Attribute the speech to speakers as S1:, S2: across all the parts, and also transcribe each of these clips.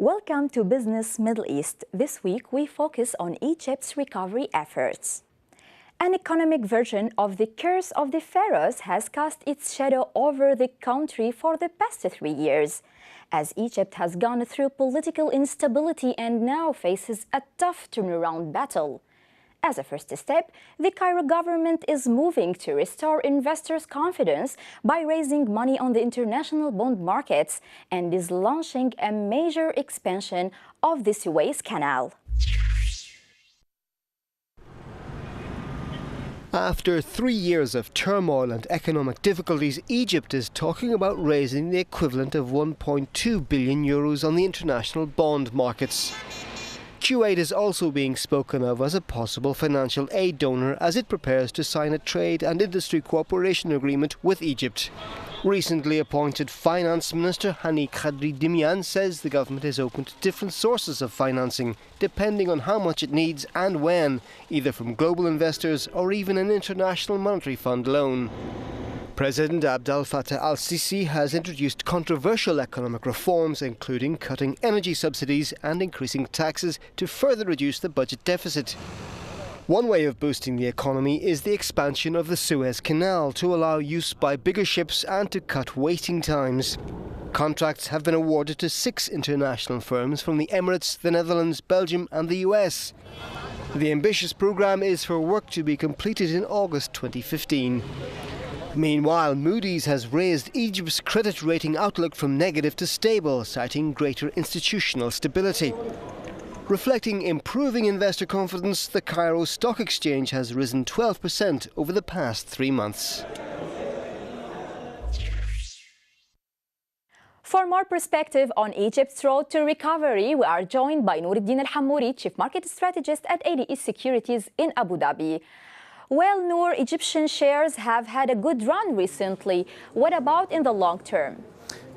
S1: Welcome to Business Middle East. This week we focus on Egypt's recovery efforts. An economic version of the curse of the pharaohs has cast its shadow over the country for the past 3 years, as Egypt has gone through political instability and now faces a tough turnaround battle. As a first step, the Cairo government is moving to restore investors' confidence by raising money on the international bond markets and is launching a major expansion of the Suez Canal.
S2: After 3 years of turmoil and economic difficulties, Egypt is talking about raising the equivalent of 1.2 billion euros on the international bond markets. Kuwait is also being spoken of as a possible financial aid donor as it prepares to sign a trade and industry cooperation agreement with Egypt. Recently appointed Finance Minister Hany Dimian says the government is open to different sources of financing, depending on how much it needs and when, either from global investors or even an International Monetary Fund loan. President Abdel Fattah al-Sisi has introduced controversial economic reforms, including cutting energy subsidies and increasing taxes to further reduce the budget deficit. One way of boosting the economy is the expansion of the Suez Canal to allow use by bigger ships and to cut waiting times. Contracts have been awarded to 6 international firms from the Emirates, the Netherlands, Belgium and the US. The ambitious programme is for work to be completed in August 2015. Meanwhile, Moody's has raised Egypt's credit rating outlook from negative to stable, citing greater institutional stability. Reflecting improving investor confidence, the Cairo Stock Exchange has risen 12% over the past 3 months.
S1: For more perspective on Egypt's road to recovery, we are joined by Al-Hammoury, Chief Market Strategist at ADE Securities in Abu Dhabi. Well, Noor, Egyptian shares have had a good run recently. What about in the long term?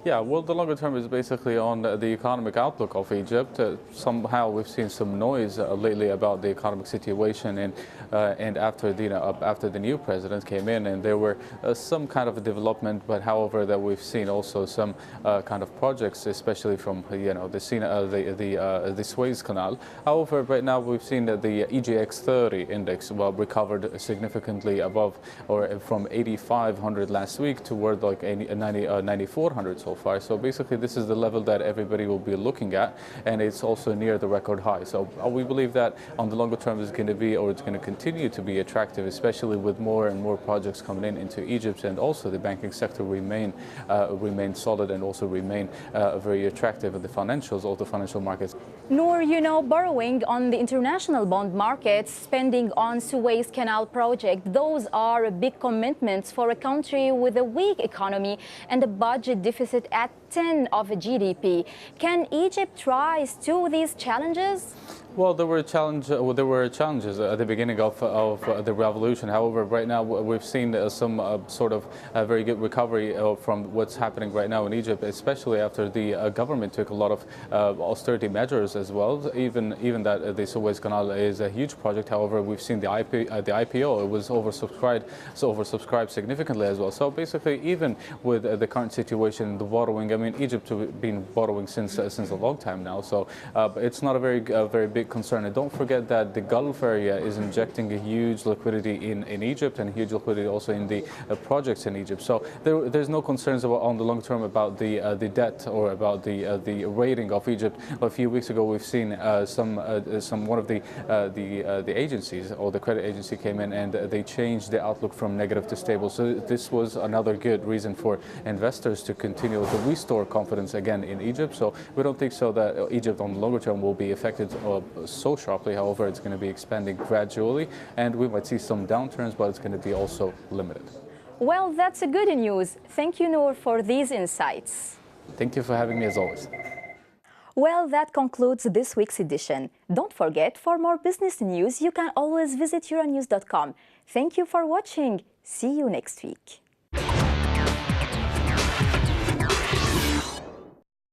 S3: Yeah, well, the longer term is basically on the economic outlook of Egypt. Somehow we've seen some noise lately about the economic situation, and after the new president came in, and there were some kind of a development. But however, that we've seen also some kind of projects, especially from the Suez Canal. However, right now we've seen that the EGX 30 index recovered significantly above, or from 8,500 last week toward like 9,400 so far. So basically this is the level that everybody will be looking at, and it's also near the record high. So we believe that on the longer term it's going to be, or it's going to continue to be attractive, especially with more and more projects coming into Egypt, and also the banking sector remain solid and also remain very attractive at the financials, all the financial markets.
S1: Noor, borrowing on the international bond markets, spending on Suez Canal project, those are big commitments for a country with a weak economy and a budget deficit at 10 of GDP. Can Egypt rise to these challenges?
S3: Well, there were challenges at the beginning of the revolution. However, right now we've seen some sort of very good recovery from what's happening right now in Egypt, especially after the government took a lot of austerity measures as well. Even that the Suez Canal is a huge project. However, we've seen the IPO. It was oversubscribed significantly as well. So basically, even with the current situation, the borrowing, I mean, Egypt has been borrowing since a long time now. So it's not a very big concern. And don't forget that the Gulf area is injecting a huge liquidity in Egypt, and huge liquidity also in the projects in Egypt. So there's no concerns on the long term about the debt or about the rating of Egypt. A few weeks ago, we've seen one of the agencies, or the credit agency, came in and they changed the outlook from negative to stable. So this was another good reason for investors to continue to restore confidence again in Egypt. So we don't think so that Egypt on the longer term will be affected so sharply. However, it's going to be expanding gradually, and we might see some downturns, but it's going to be also limited.
S1: Well, that's a good news. Thank you, Noor, for these insights.
S3: Thank you for having me as always.
S1: Well, that concludes this week's edition. Don't forget, for more business news, you can always visit Euronews.com. Thank you for watching. See you next week.